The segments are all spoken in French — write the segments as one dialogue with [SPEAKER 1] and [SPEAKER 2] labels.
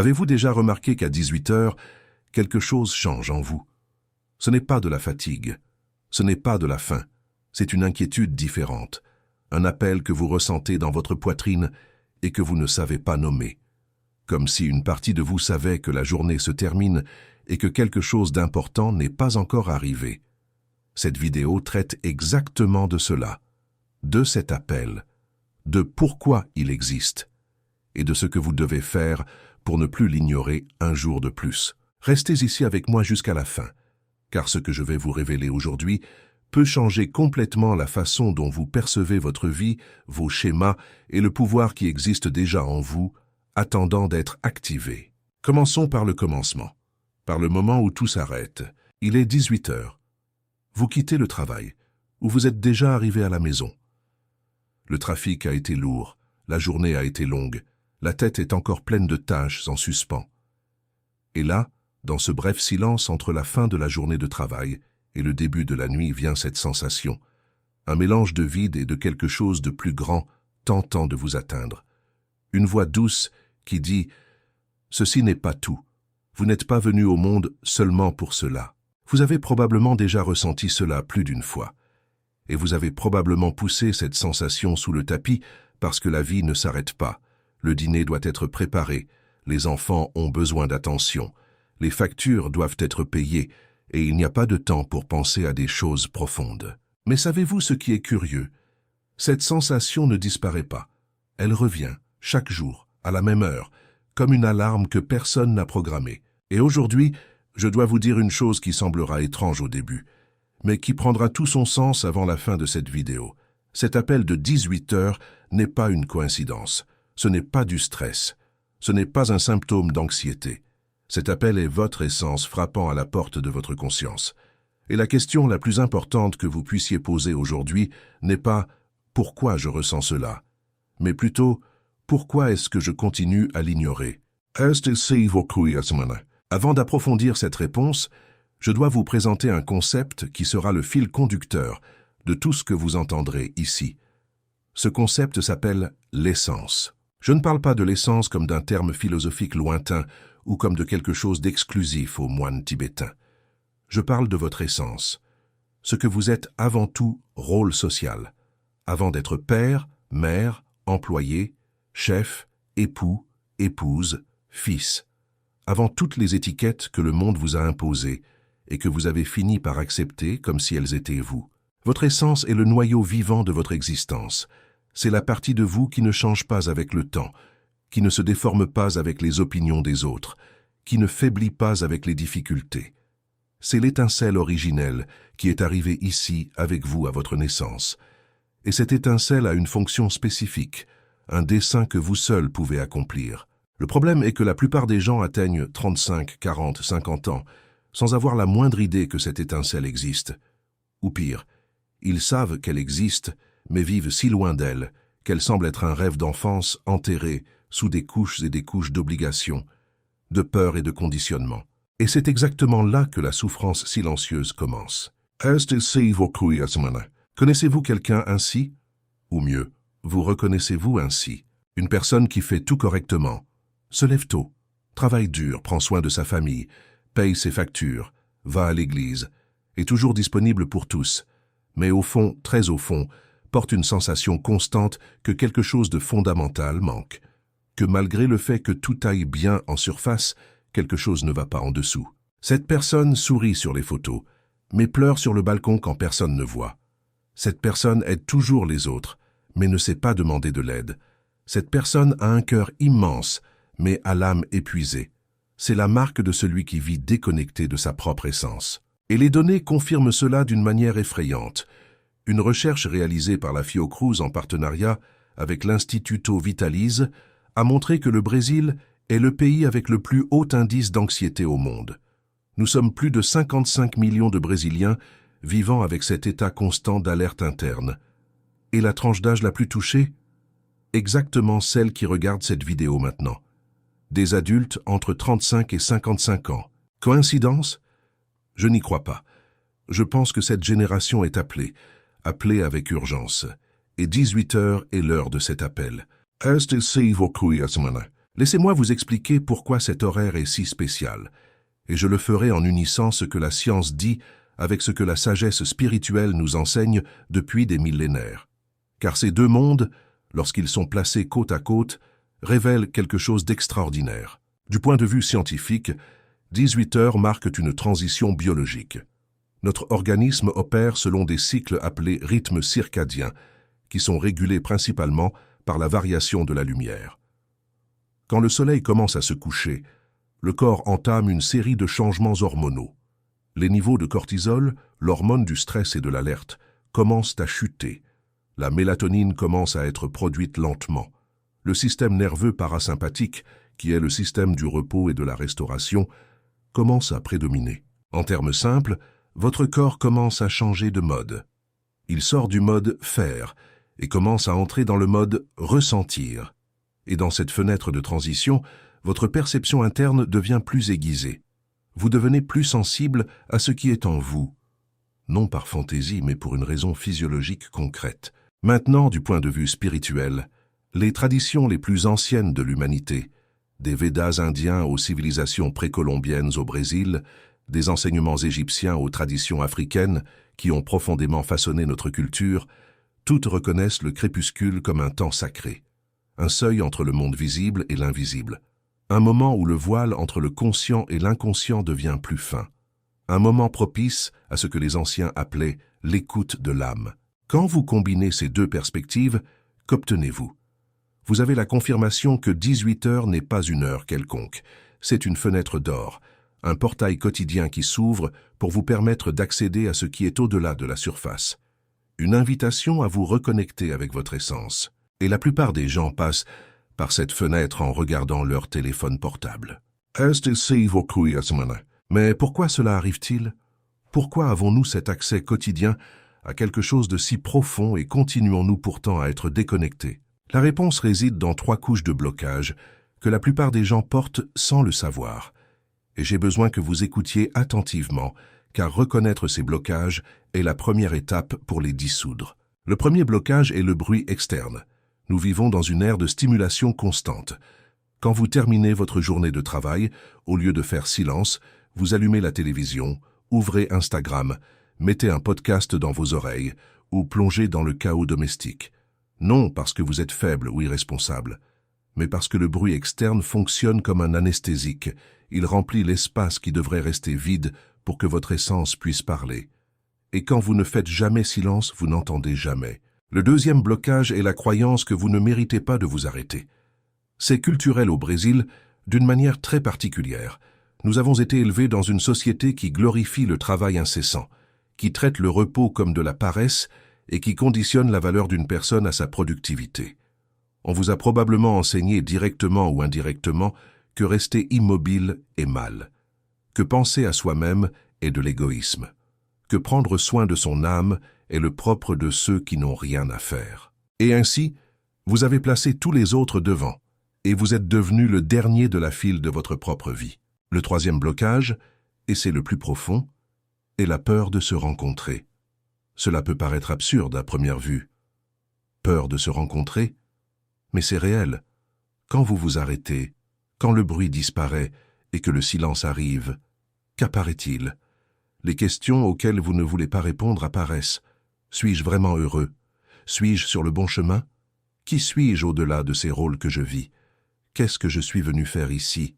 [SPEAKER 1] Avez-vous déjà remarqué qu'à 18 heures, quelque chose change en vous? Ce n'est pas de la fatigue, ce n'est pas de la faim, c'est une inquiétude différente, un appel que vous ressentez dans votre poitrine et que vous ne savez pas nommer. Comme si une partie de vous savait que la journée se termine et que quelque chose d'important n'est pas encore arrivé. Cette vidéo traite exactement de cela, de cet appel, de pourquoi il existe et de ce que vous devez faire pour ne plus l'ignorer un jour de plus. Restez ici avec moi jusqu'à la fin, car ce que je vais vous révéler aujourd'hui peut changer complètement la façon dont vous percevez votre vie, vos schémas et le pouvoir qui existe déjà en vous, attendant d'être activé. Commençons par le commencement, par le moment où tout s'arrête. Il est 18 heures. Vous quittez le travail, ou vous êtes déjà arrivé à la maison. Le trafic a été lourd, la journée a été longue, la tête est encore pleine de tâches en suspens. Et là, dans ce bref silence entre la fin de la journée de travail et le début de la nuit vient cette sensation, un mélange de vide et de quelque chose de plus grand tentant de vous atteindre. Une voix douce qui dit « Ceci n'est pas tout. Vous n'êtes pas venu au monde seulement pour cela. » Vous avez probablement déjà ressenti cela plus d'une fois. Et vous avez probablement poussé cette sensation sous le tapis parce que la vie ne s'arrête pas. Le dîner doit être préparé, les enfants ont besoin d'attention, les factures doivent être payées et il n'y a pas de temps pour penser à des choses profondes. Mais savez-vous ce qui est curieux? Cette sensation ne disparaît pas. Elle revient, chaque jour, à la même heure, comme une alarme que personne n'a programmée. Et aujourd'hui, je dois vous dire une chose qui semblera étrange au début, mais qui prendra tout son sens avant la fin de cette vidéo. Cet appel de 18 heures n'est pas une coïncidence. Ce n'est pas du stress. Ce n'est pas un symptôme d'anxiété. Cet appel est votre essence frappant à la porte de votre conscience. Et la question la plus importante que vous puissiez poser aujourd'hui n'est pas « pourquoi je ressens cela ?», mais plutôt « pourquoi est-ce que je continue à l'ignorer ?» Avant d'approfondir cette réponse, je dois vous présenter un concept qui sera le fil conducteur de tout ce que vous entendrez ici. Ce concept s'appelle l'essence. Je ne parle pas de l'essence comme d'un terme philosophique lointain ou comme de quelque chose d'exclusif aux moines tibétains. Je parle de votre essence, ce que vous êtes avant tout rôle social, avant d'être père, mère, employé, chef, époux, épouse, fils, avant toutes les étiquettes que le monde vous a imposées et que vous avez fini par accepter comme si elles étaient vous. Votre essence est le noyau vivant de votre existence. C'est la partie de vous qui ne change pas avec le temps, qui ne se déforme pas avec les opinions des autres, qui ne faiblit pas avec les difficultés. C'est l'étincelle originelle qui est arrivée ici avec vous à votre naissance. Et cette étincelle a une fonction spécifique, un dessein que vous seul pouvez accomplir. Le problème est que la plupart des gens atteignent 35, 40, 50 ans sans avoir la moindre idée que cette étincelle existe. Ou pire, ils savent qu'elle existe, mais vivent si loin d'elle qu'elle semble être un rêve d'enfance enterré sous des couches et des couches d'obligations, de peur et de conditionnement. Et c'est exactement là que la souffrance silencieuse commence. Connaissez-vous quelqu'un ainsi? Ou mieux, vous reconnaissez-vous ainsi? Une personne qui fait tout correctement, se lève tôt, travaille dur, prend soin de sa famille, paye ses factures, va à l'église, est toujours disponible pour tous, mais au fond, très au fond, porte une sensation constante que quelque chose de fondamental manque, que malgré le fait que tout aille bien en surface, quelque chose ne va pas en dessous. Cette personne sourit sur les photos, mais pleure sur le balcon quand personne ne voit. Cette personne aide toujours les autres, mais ne sait pas demander de l'aide. Cette personne a un cœur immense, mais à l'âme épuisée. C'est la marque de celui qui vit déconnecté de sa propre essence. Et les données confirment cela d'une manière effrayante. Une recherche réalisée par la Fiocruz en partenariat avec l'Instituto Vitalise a montré que le Brésil est le pays avec le plus haut indice d'anxiété au monde. Nous sommes plus de 55 millions de Brésiliens vivant avec cet état constant d'alerte interne. Et la tranche d'âge la plus touchée? Exactement celle qui regarde cette vidéo maintenant. Des adultes entre 35 et 55 ans. Coïncidence? Je n'y crois pas. Je pense que cette génération est appelée avec urgence. Et 18 heures est l'heure de cet appel. Laissez-moi vous expliquer pourquoi cet horaire est si spécial, et je le ferai en unissant ce que la science dit avec ce que la sagesse spirituelle nous enseigne depuis des millénaires. Car ces deux mondes, lorsqu'ils sont placés côte à côte, révèlent quelque chose d'extraordinaire. Du point de vue scientifique, 18 heures marquent une transition biologique. Notre organisme opère selon des cycles appelés rythmes circadiens, qui sont régulés principalement par la variation de la lumière. Quand le soleil commence à se coucher, le corps entame une série de changements hormonaux. Les niveaux de cortisol, l'hormone du stress et de l'alerte, commencent à chuter. La mélatonine commence à être produite lentement. Le système nerveux parasympathique, qui est le système du repos et de la restauration, commence à prédominer. En termes simples, votre corps commence à changer de mode. Il sort du mode « faire » et commence à entrer dans le mode « ressentir ». Et dans cette fenêtre de transition, votre perception interne devient plus aiguisée. Vous devenez plus sensible à ce qui est en vous. Non par fantaisie, mais pour une raison physiologique concrète. Maintenant, du point de vue spirituel, les traditions les plus anciennes de l'humanité, des Védas indiens aux civilisations précolombiennes au Brésil, des enseignements égyptiens aux traditions africaines qui ont profondément façonné notre culture, toutes reconnaissent le crépuscule comme un temps sacré, un seuil entre le monde visible et l'invisible, un moment où le voile entre le conscient et l'inconscient devient plus fin, un moment propice à ce que les anciens appelaient l'écoute de l'âme. Quand vous combinez ces deux perspectives, qu'obtenez-vous? Vous avez la confirmation que 18 heures n'est pas une heure quelconque, c'est une fenêtre d'or, un portail quotidien qui s'ouvre pour vous permettre d'accéder à ce qui est au-delà de la surface. Une invitation à vous reconnecter avec votre essence. Et la plupart des gens passent par cette fenêtre en regardant leur téléphone portable. Mais pourquoi cela arrive-t-il? Pourquoi avons-nous cet accès quotidien à quelque chose de si profond et continuons-nous pourtant à être déconnectés? La réponse réside dans 3 couches de blocage que la plupart des gens portent sans le savoir. Et j'ai besoin que vous écoutiez attentivement, car reconnaître ces blocages est la première étape pour les dissoudre. Le premier blocage est le bruit externe. Nous vivons dans une ère de stimulation constante. Quand vous terminez votre journée de travail, au lieu de faire silence, vous allumez la télévision, ouvrez Instagram, mettez un podcast dans vos oreilles ou plongez dans le chaos domestique. Non parce que vous êtes faible ou irresponsable, mais parce que le bruit externe fonctionne comme un anesthésique. Il remplit l'espace qui devrait rester vide pour que votre essence puisse parler. Et quand vous ne faites jamais silence, vous n'entendez jamais. Le deuxième blocage est la croyance que vous ne méritez pas de vous arrêter. C'est culturel au Brésil d'une manière très particulière. Nous avons été élevés dans une société qui glorifie le travail incessant, qui traite le repos comme de la paresse et qui conditionne la valeur d'une personne à sa productivité. On vous a probablement enseigné directement ou indirectement que rester immobile est mal, que penser à soi-même est de l'égoïsme, que prendre soin de son âme est le propre de ceux qui n'ont rien à faire. Et ainsi, vous avez placé tous les autres devant, et vous êtes devenu le dernier de la file de votre propre vie. Le troisième blocage, et c'est le plus profond, est la peur de se rencontrer. Cela peut paraître absurde à première vue. Peur de se rencontrer? Mais c'est réel. Quand vous vous arrêtez, quand le bruit disparaît et que le silence arrive, qu'apparaît-il? Les questions auxquelles vous ne voulez pas répondre apparaissent. Suis-je vraiment heureux? Suis-je sur le bon chemin? Qui suis-je au-delà de ces rôles que je vis? Qu'est-ce que je suis venu faire ici?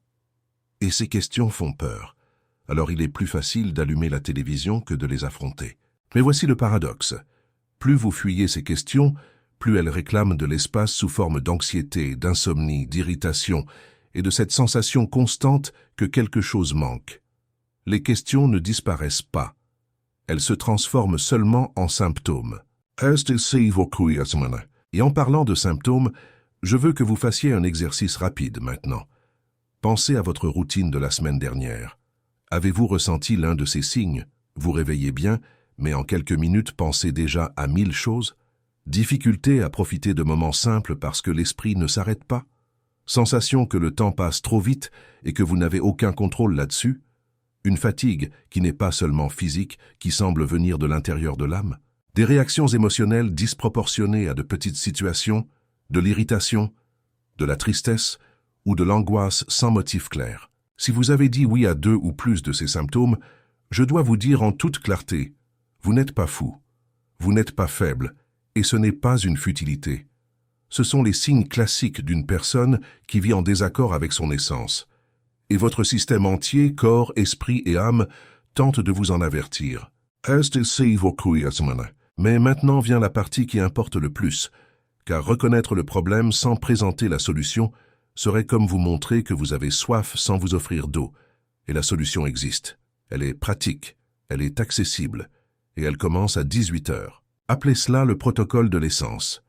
[SPEAKER 1] Et ces questions font peur. Alors il est plus facile d'allumer la télévision que de les affronter. Mais voici le paradoxe. Plus vous fuyez ces questions, plus elles réclament de l'espace sous forme d'anxiété, d'insomnie, d'irritation et de cette sensation constante que quelque chose manque. Les questions ne disparaissent pas. Elles se transforment seulement en symptômes. Et en parlant de symptômes, je veux que vous fassiez un exercice rapide maintenant. Pensez à votre routine de la semaine dernière. Avez-vous ressenti l'un de ces signes? Vous réveillez bien, mais en quelques minutes pensez déjà à 1000 choses? Difficulté à profiter de moments simples parce que l'esprit ne s'arrête pas? Sensation que le temps passe trop vite et que vous n'avez aucun contrôle là-dessus? Une fatigue qui n'est pas seulement physique, qui semble venir de l'intérieur de l'âme? Des réactions émotionnelles disproportionnées à de petites situations, de l'irritation, de la tristesse ou de l'angoisse sans motif clair. Si vous avez dit oui à 2 ou plus de ces symptômes, je dois vous dire en toute clarté, vous n'êtes pas fou, vous n'êtes pas faible, et ce n'est pas une futilité. Ce sont les signes classiques d'une personne qui vit en désaccord avec son essence. Et votre système entier, corps, esprit et âme, tente de vous en avertir. Mais maintenant vient la partie qui importe le plus, car reconnaître le problème sans présenter la solution serait comme vous montrer que vous avez soif sans vous offrir d'eau. Et la solution existe. Elle est pratique, elle est accessible, et elle commence à 18 heures. Appelez cela le protocole de l'essence.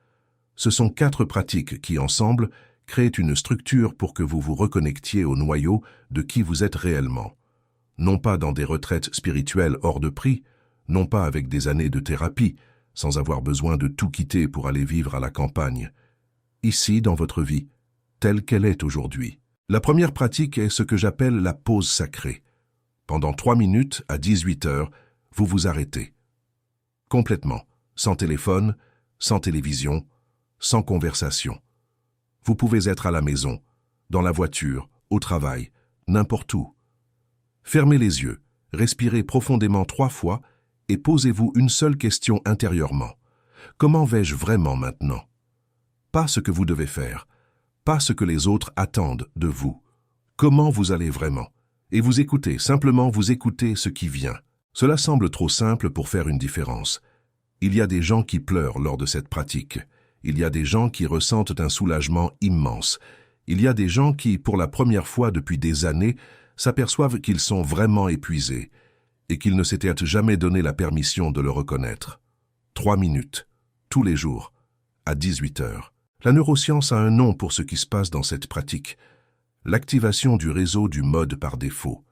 [SPEAKER 1] Ce sont 4 pratiques qui, ensemble, créent une structure pour que vous vous reconnectiez au noyau de qui vous êtes réellement. Non pas dans des retraites spirituelles hors de prix, non pas avec des années de thérapie, sans avoir besoin de tout quitter pour aller vivre à la campagne. Ici, dans votre vie, telle qu'elle est aujourd'hui. La première pratique est ce que j'appelle la pause sacrée. Pendant 3 minutes, à 18 heures, vous vous arrêtez. Complètement, sans téléphone, sans télévision, sans conversation. Vous pouvez être à la maison, dans la voiture, au travail, n'importe où. Fermez les yeux, respirez profondément 3 fois et posez-vous une seule question intérieurement. Comment vais-je vraiment maintenant? Pas ce que vous devez faire, pas ce que les autres attendent de vous. Comment vous allez vraiment? Et vous écoutez, simplement vous écoutez ce qui vient. Cela semble trop simple pour faire une différence. Il y a des gens qui pleurent lors de cette pratique. Il y a des gens qui ressentent un soulagement immense. Il y a des gens qui, pour la première fois depuis des années, s'aperçoivent qu'ils sont vraiment épuisés et qu'ils ne s'étaient jamais donné la permission de le reconnaître. 3 minutes, tous les jours, à 18 heures. La neuroscience a un nom pour ce qui se passe dans cette pratique. L'activation du réseau du mode par défaut.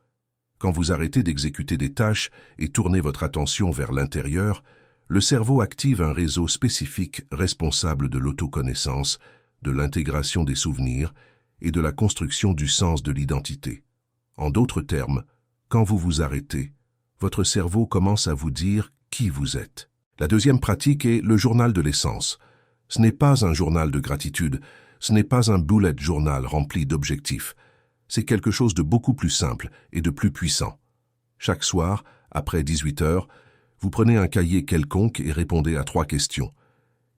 [SPEAKER 1] Quand vous arrêtez d'exécuter des tâches et tournez votre attention vers l'intérieur, le cerveau active un réseau spécifique responsable de l'autoconnaissance, de l'intégration des souvenirs et de la construction du sens de l'identité. En d'autres termes, quand vous vous arrêtez, votre cerveau commence à vous dire qui vous êtes. La deuxième pratique est le journal de l'essence. Ce n'est pas un journal de gratitude, ce n'est pas un bullet journal rempli d'objectifs. C'est quelque chose de beaucoup plus simple et de plus puissant. Chaque soir, après 18 heures, vous prenez un cahier quelconque et répondez à 3 questions.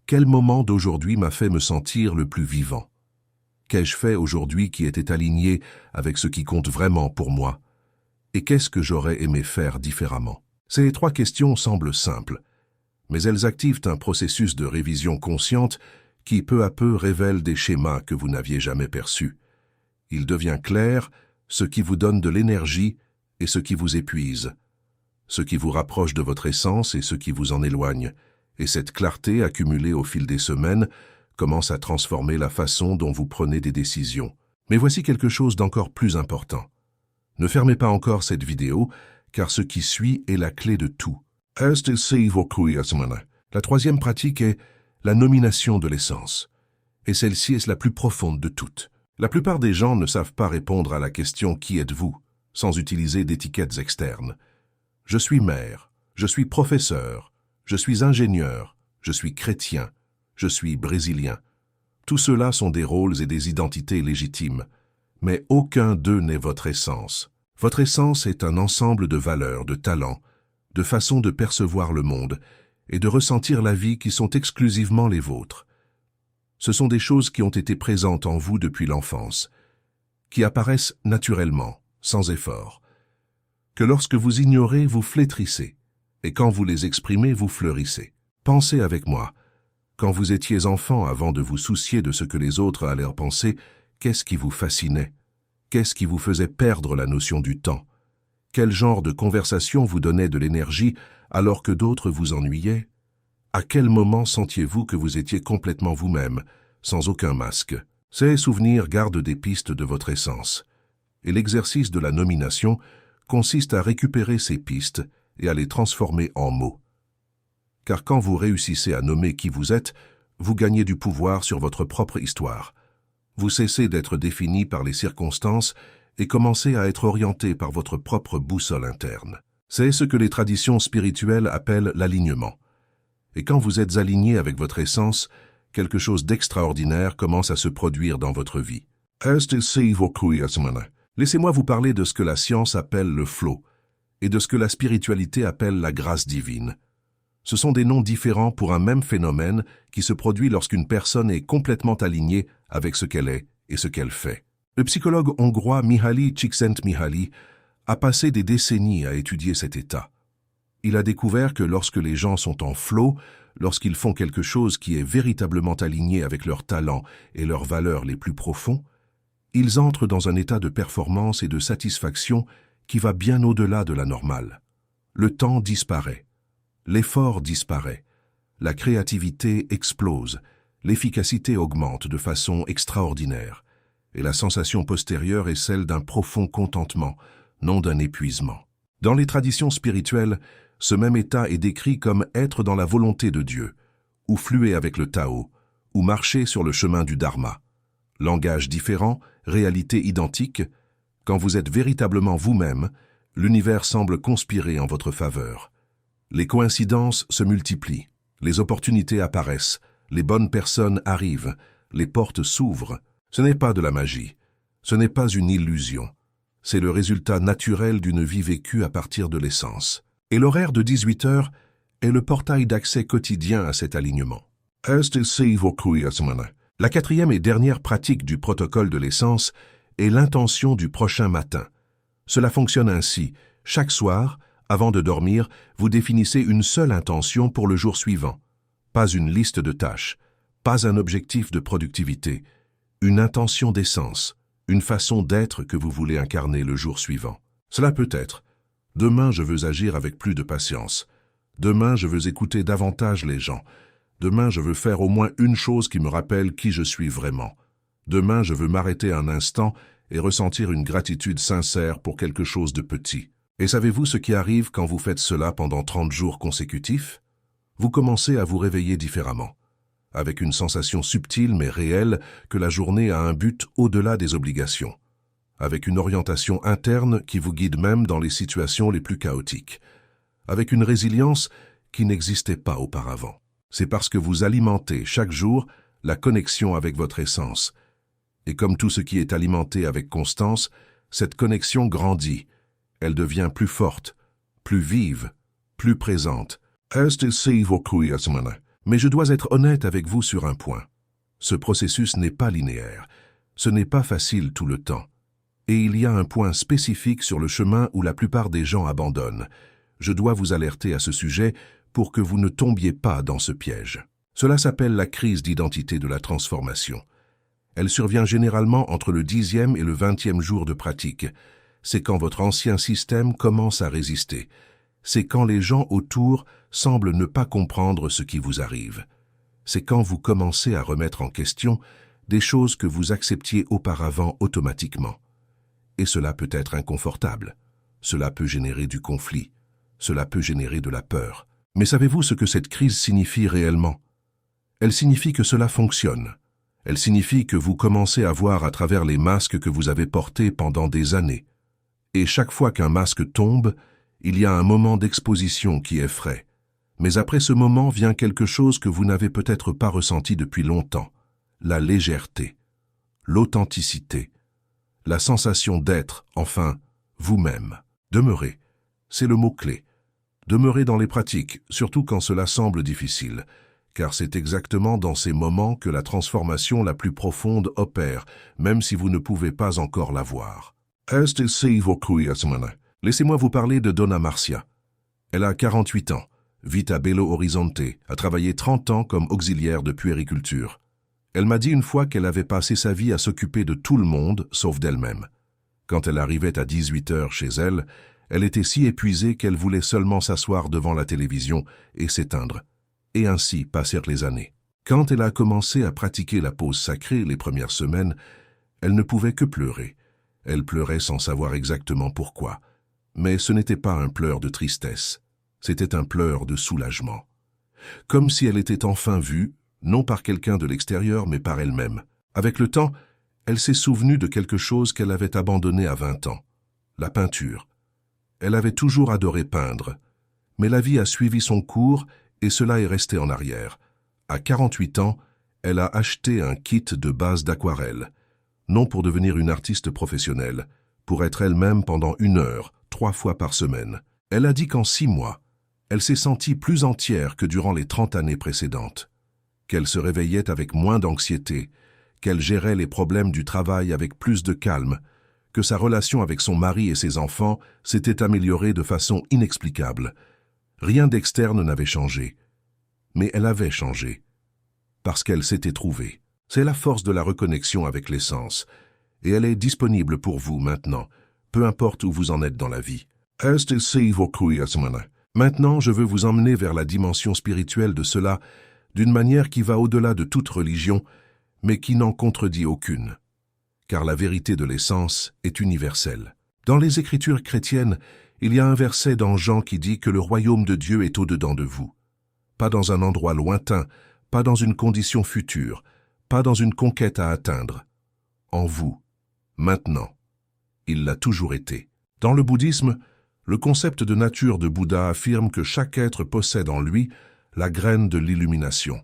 [SPEAKER 1] Quel moment d'aujourd'hui m'a fait me sentir le plus vivant? Qu'ai-je fait aujourd'hui qui était aligné avec ce qui compte vraiment pour moi? Et qu'est-ce que j'aurais aimé faire différemment? Ces 3 questions semblent simples, mais elles activent un processus de révision consciente qui peu à peu révèle des schémas que vous n'aviez jamais perçus. Il devient clair ce qui vous donne de l'énergie et ce qui vous épuise, ce qui vous rapproche de votre essence et ce qui vous en éloigne, et cette clarté accumulée au fil des semaines commence à transformer la façon dont vous prenez des décisions. Mais voici quelque chose d'encore plus important. Ne fermez pas encore cette vidéo, car ce qui suit est la clé de tout. La 3e pratique est la nomination de l'essence, et celle-ci est la plus profonde de toutes. La plupart des gens ne savent pas répondre à la question « Qui êtes-vous » sans utiliser d'étiquettes externes. Je suis mère, je suis professeur, je suis ingénieur, je suis chrétien, je suis brésilien. Tout cela sont des rôles et des identités légitimes, mais aucun d'eux n'est votre essence. Votre essence est un ensemble de valeurs, de talents, de façons de percevoir le monde et de ressentir la vie qui sont exclusivement les vôtres. Ce sont des choses qui ont été présentes en vous depuis l'enfance, qui apparaissent naturellement, sans effort, que lorsque vous ignorez, vous flétrissez, et quand vous les exprimez, vous fleurissez. Pensez avec moi, quand vous étiez enfant avant de vous soucier de ce que les autres allaient penser, qu'est-ce qui vous fascinait? Qu'est-ce qui vous faisait perdre la notion du temps? Quel genre de conversation vous donnait de l'énergie alors que d'autres vous ennuyaient? À quel moment sentiez-vous que vous étiez complètement vous-même, sans aucun masque? Ces souvenirs gardent des pistes de votre essence. Et l'exercice de la nomination consiste à récupérer ces pistes et à les transformer en mots. Car quand vous réussissez à nommer qui vous êtes, vous gagnez du pouvoir sur votre propre histoire. Vous cessez d'être défini par les circonstances et commencez à être orienté par votre propre boussole interne. C'est ce que les traditions spirituelles appellent l'alignement. Et quand vous êtes aligné avec votre essence, quelque chose d'extraordinaire commence à se produire dans votre vie. Laissez-moi vous parler de ce que la science appelle le flow et de ce que la spiritualité appelle la grâce divine. Ce sont des noms différents pour un même phénomène qui se produit lorsqu'une personne est complètement alignée avec ce qu'elle est et ce qu'elle fait. Le psychologue hongrois Mihaly Csikszentmihalyi a passé des décennies à étudier cet état. Il a découvert que lorsque les gens sont en flow, lorsqu'ils font quelque chose qui est véritablement aligné avec leurs talents et leurs valeurs les plus profonds, ils entrent dans un état de performance et de satisfaction qui va bien au-delà de la normale. Le temps disparaît, l'effort disparaît, la créativité explose, l'efficacité augmente de façon extraordinaire, et la sensation postérieure est celle d'un profond contentement, non d'un épuisement. Dans les traditions spirituelles, ce même état est décrit comme être dans la volonté de Dieu, ou fluer avec le Tao, ou marcher sur le chemin du Dharma. Langage différent, réalité identique, quand vous êtes véritablement vous-même, l'univers semble conspirer en votre faveur. Les coïncidences se multiplient, les opportunités apparaissent, les bonnes personnes arrivent, les portes s'ouvrent. Ce n'est pas de la magie, ce n'est pas une illusion. C'est le résultat naturel d'une vie vécue à partir de l'essence. Et l'horaire de 18 heures est le portail d'accès quotidien à cet alignement. La quatrième et dernière pratique du protocole de l'essence est l'intention du prochain matin. Cela fonctionne ainsi. Chaque soir, avant de dormir, vous définissez une seule intention pour le jour suivant. Pas une liste de tâches, pas un objectif de productivité, une intention d'essence, une façon d'être que vous voulez incarner le jour suivant. Cela peut être « Demain, je veux agir avec plus de patience. Demain, je veux écouter davantage les gens. Demain, je veux faire au moins une chose qui me rappelle qui je suis vraiment. Demain, je veux m'arrêter un instant et ressentir une gratitude sincère pour quelque chose de petit. » Et savez-vous ce qui arrive quand vous faites cela pendant 30 jours consécutifs? Vous commencez à vous réveiller différemment, avec une sensation subtile mais réelle que la journée a un but au-delà des obligations, avec une orientation interne qui vous guide même dans les situations les plus chaotiques, avec une résilience qui n'existait pas auparavant. C'est parce que vous alimentez chaque jour la connexion avec votre essence. Et comme tout ce qui est alimenté avec constance, cette connexion grandit. Elle devient plus forte, plus vive, plus présente. Mais je dois être honnête avec vous sur un point. Ce processus n'est pas linéaire. Ce n'est pas facile tout le temps. Et il y a un point spécifique sur le chemin où la plupart des gens abandonnent. Je dois vous alerter à ce sujet pour que vous ne tombiez pas dans ce piège. Cela s'appelle la crise d'identité de la transformation. Elle survient généralement entre le 10e et le 20e jour de pratique. C'est quand votre ancien système commence à résister. C'est quand les gens autour semblent ne pas comprendre ce qui vous arrive. C'est quand vous commencez à remettre en question des choses que vous acceptiez auparavant automatiquement. Et cela peut être inconfortable. Cela peut générer du conflit. Cela peut générer de la peur. Mais savez-vous ce que cette crise signifie réellement? Elle signifie que cela fonctionne. Elle signifie que vous commencez à voir à travers les masques que vous avez portés pendant des années. Et chaque fois qu'un masque tombe, il y a un moment d'exposition qui est frais. Mais après ce moment vient quelque chose que vous n'avez peut-être pas ressenti depuis longtemps. La légèreté, l'authenticité, la sensation d'être, enfin, vous-même. Demeurer, c'est le mot-clé. Demeurer dans les pratiques, surtout quand cela semble difficile, car c'est exactement dans ces moments que la transformation la plus profonde opère, même si vous ne pouvez pas encore la voir. Laissez-moi vous parler de Donna Marcia. Elle a 48 ans, vit à Belo Horizonte, a travaillé 30 ans comme auxiliaire de puériculture. Elle m'a dit une fois qu'elle avait passé sa vie à s'occuper de tout le monde, sauf d'elle-même. Quand elle arrivait à 18 heures chez elle, elle était si épuisée qu'elle voulait seulement s'asseoir devant la télévision et s'éteindre. Et ainsi passèrent les années. Quand elle a commencé à pratiquer la pause sacrée les premières semaines, elle ne pouvait que pleurer. Elle pleurait sans savoir exactement pourquoi. Mais ce n'était pas un pleur de tristesse, c'était un pleur de soulagement. Comme si elle était enfin vue, non par quelqu'un de l'extérieur, mais par elle-même. Avec le temps, elle s'est souvenue de quelque chose qu'elle avait abandonné à 20 ans, la peinture. Elle avait toujours adoré peindre, mais la vie a suivi son cours et cela est resté en arrière. À 48 ans, elle a acheté un kit de base d'aquarelle. non pour devenir une artiste professionnelle, pour être elle-même pendant 1 heure, 3 fois par semaine. Elle a dit qu'en 6 mois, elle s'est sentie plus entière que durant les 30 années précédentes, qu'elle se réveillait avec moins d'anxiété, qu'elle gérait les problèmes du travail avec plus de calme, que sa relation avec son mari et ses enfants s'était améliorée de façon inexplicable. Rien d'externe n'avait changé, mais elle avait changé, parce qu'elle s'était trouvée. C'est la force de la reconnexion avec l'essence, et elle est disponible pour vous maintenant, peu importe où vous en êtes dans la vie. Maintenant, je veux vous emmener vers la dimension spirituelle de cela d'une manière qui va au-delà de toute religion, mais qui n'en contredit aucune. Car la vérité de l'essence est universelle. Dans les Écritures chrétiennes, il y a un verset dans Jean qui dit que le royaume de Dieu est au-dedans de vous. Pas dans un endroit lointain, pas dans une condition future, pas dans une conquête à atteindre. En vous, maintenant. Il l'a toujours été. Dans le bouddhisme, le concept de nature de Bouddha affirme que chaque être possède en lui la graine de l'illumination.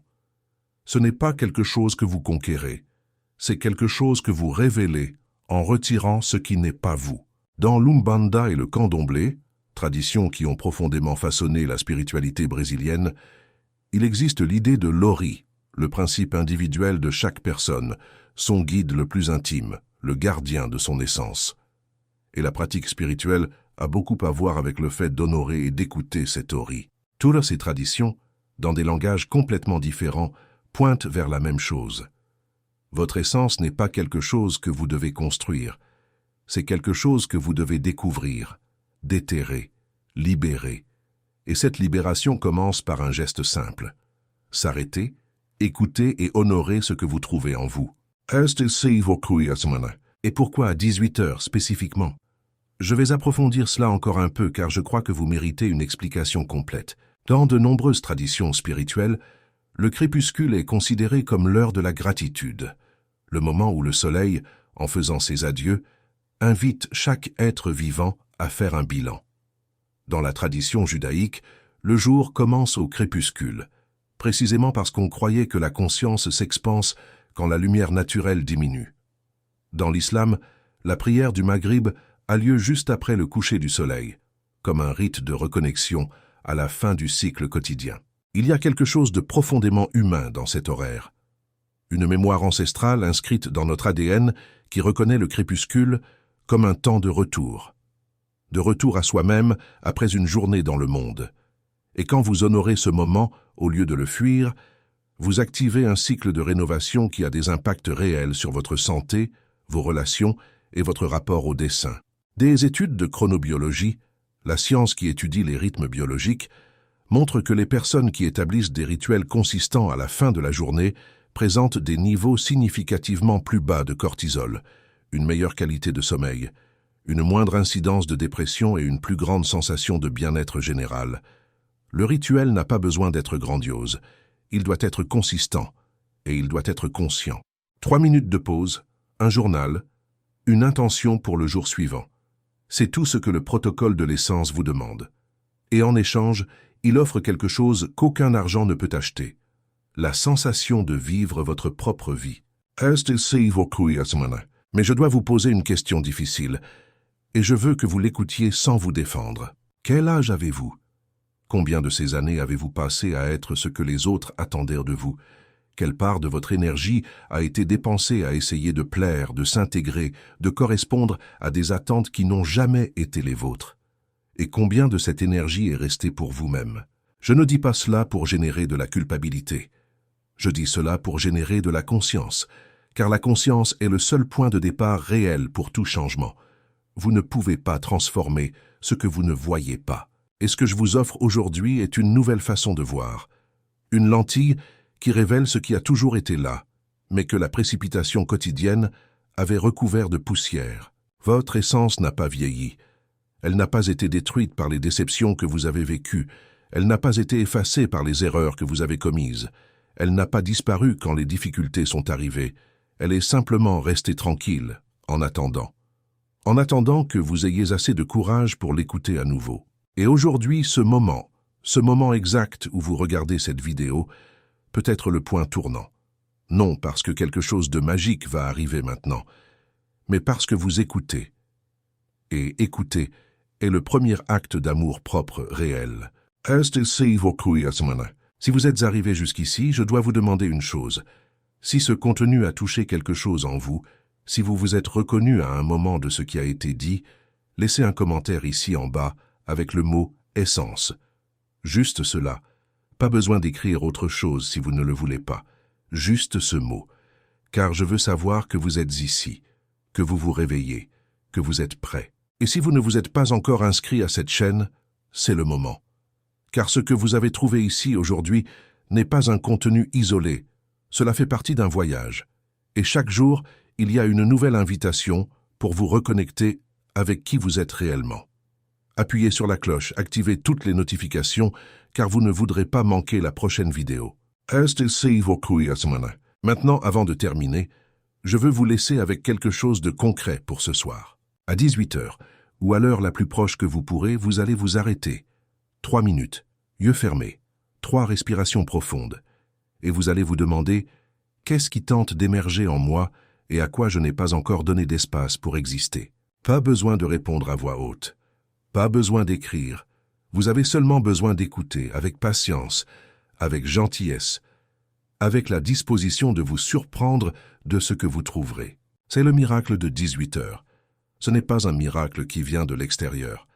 [SPEAKER 1] Ce n'est pas quelque chose que vous conquérez, c'est quelque chose que vous révélez en retirant ce qui n'est pas vous. Dans l'Umbanda et le Candomblé, traditions qui ont profondément façonné la spiritualité brésilienne, il existe l'idée de l'Ori, le principe individuel de chaque personne, son guide le plus intime, le gardien de son essence. Et la pratique spirituelle a beaucoup à voir avec le fait d'honorer et d'écouter cet Ori. Toutes ces traditions, dans des langages complètement différents, pointent vers la même chose. Votre essence n'est pas quelque chose que vous devez construire, c'est quelque chose que vous devez découvrir, déterrer, libérer. Et cette libération commence par un geste simple. S'arrêter, écouter et honorer ce que vous trouvez en vous. Et pourquoi à 18 heures spécifiquement? Je vais approfondir cela encore un peu car je crois que vous méritez une explication complète. Dans de nombreuses traditions spirituelles, le crépuscule est considéré comme l'heure de la gratitude, le moment où le soleil, en faisant ses adieux, invite chaque être vivant à faire un bilan. Dans la tradition judaïque, le jour commence au crépuscule, précisément parce qu'on croyait que la conscience s'expanse quand la lumière naturelle diminue. Dans l'islam, la prière du Maghrib a lieu juste après le coucher du soleil, comme un rite de reconnexion à la fin du cycle quotidien. Il y a quelque chose de profondément humain dans cet horaire. Une mémoire ancestrale inscrite dans notre ADN qui reconnaît le crépuscule comme un temps de retour à soi-même après une journée dans le monde. Et quand vous honorez ce moment, au lieu de le fuir, vous activez un cycle de rénovation qui a des impacts réels sur votre santé, vos relations et votre rapport au dessin. Des études de chronobiologie, la science qui étudie les rythmes biologiques, montrent que les personnes qui établissent des rituels consistants à la fin de la journée présentent des niveaux significativement plus bas de cortisol, une meilleure qualité de sommeil, une moindre incidence de dépression et une plus grande sensation de bien-être général. Le rituel n'a pas besoin d'être grandiose, il doit être consistant et il doit être conscient. 3 minutes de pause, un journal, une intention pour le jour suivant. C'est tout ce que le protocole de l'essence vous demande. Et en échange, il offre quelque chose qu'aucun argent ne peut acheter. La sensation de vivre votre propre vie. Mais je dois vous poser une question difficile, et je veux que vous l'écoutiez sans vous défendre. Quel âge avez-vous? Combien de ces années avez-vous passé à être ce que les autres attendaient de vous? Quelle part de votre énergie a été dépensée à essayer de plaire, de s'intégrer, de correspondre à des attentes qui n'ont jamais été les vôtres? Et combien de cette énergie est restée pour vous-même? Je ne dis pas cela pour générer de la culpabilité. Je dis cela pour générer de la conscience, car la conscience est le seul point de départ réel pour tout changement. Vous ne pouvez pas transformer ce que vous ne voyez pas. Et ce que je vous offre aujourd'hui est une nouvelle façon de voir. Une lentille qui révèle ce qui a toujours été là, mais que la précipitation quotidienne avait recouvert de poussière. Votre essence n'a pas vieilli. Elle n'a pas été détruite par les déceptions que vous avez vécues. Elle n'a pas été effacée par les erreurs que vous avez commises. Elle n'a pas disparu quand les difficultés sont arrivées. Elle est simplement restée tranquille, en attendant. En attendant que vous ayez assez de courage pour l'écouter à nouveau. Et aujourd'hui, ce moment exact où vous regardez cette vidéo, peut être le point tournant. Non parce que quelque chose de magique va arriver maintenant, mais parce que vous écoutez. Et écouter est le premier acte d'amour propre réel. Si vous êtes arrivé jusqu'ici, je dois vous demander une chose. Si ce contenu a touché quelque chose en vous, si vous vous êtes reconnu à un moment de ce qui a été dit, laissez un commentaire ici en bas avec le mot « essence ». Juste cela. Pas besoin d'écrire autre chose si vous ne le voulez pas. Juste ce mot. Car je veux savoir que vous êtes ici, que vous vous réveillez, que vous êtes prêts. Et si vous ne vous êtes pas encore inscrit à cette chaîne, c'est le moment. Car ce que vous avez trouvé ici aujourd'hui n'est pas un contenu isolé. Cela fait partie d'un voyage. Et chaque jour, il y a une nouvelle invitation pour vous reconnecter avec qui vous êtes réellement. Appuyez sur la cloche, activez toutes les notifications, car vous ne voudrez pas manquer la prochaine vidéo. Maintenant, avant de terminer, je veux vous laisser avec quelque chose de concret pour ce soir. À 18h, ou à l'heure la plus proche que vous pourrez, vous allez vous arrêter. 3 minutes, yeux fermés, 3 respirations profondes. Et vous allez vous demander « Qu'est-ce qui tente d'émerger en moi et à quoi je n'ai pas encore donné d'espace pour exister ?» Pas besoin de répondre à voix haute. Pas besoin d'écrire. Vous avez seulement besoin d'écouter avec patience, avec gentillesse, avec la disposition de vous surprendre de ce que vous trouverez. C'est le miracle de 18h. Ce n'est pas un miracle qui vient de l'extérieur.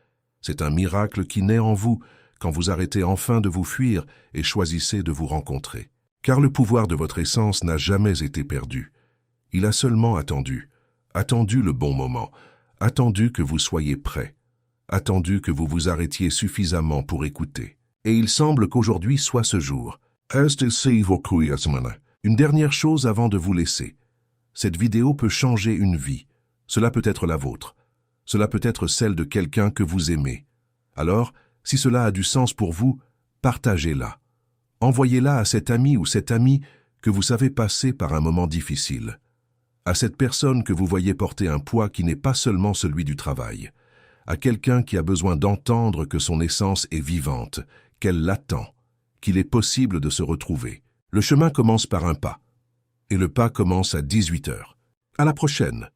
[SPEAKER 1] C'est un miracle qui naît en vous quand vous arrêtez enfin de vous fuir et choisissez de vous rencontrer. Car le pouvoir de votre essence n'a jamais été perdu. Il a seulement attendu le bon moment, attendu que vous soyez prêts, attendu que vous vous arrêtiez suffisamment pour écouter. Et il semble qu'aujourd'hui soit ce jour. Une dernière chose avant de vous laisser. Cette vidéo peut changer une vie. Cela peut être la vôtre. Cela peut être celle de quelqu'un que vous aimez. Alors, si cela a du sens pour vous, partagez-la. Envoyez-la à cet ami ou cette amie que vous savez passer par un moment difficile. À cette personne que vous voyez porter un poids qui n'est pas seulement celui du travail. À quelqu'un qui a besoin d'entendre que son essence est vivante, qu'elle l'attend, qu'il est possible de se retrouver. Le chemin commence par un pas. Et le pas commence à 18h. À la prochaine.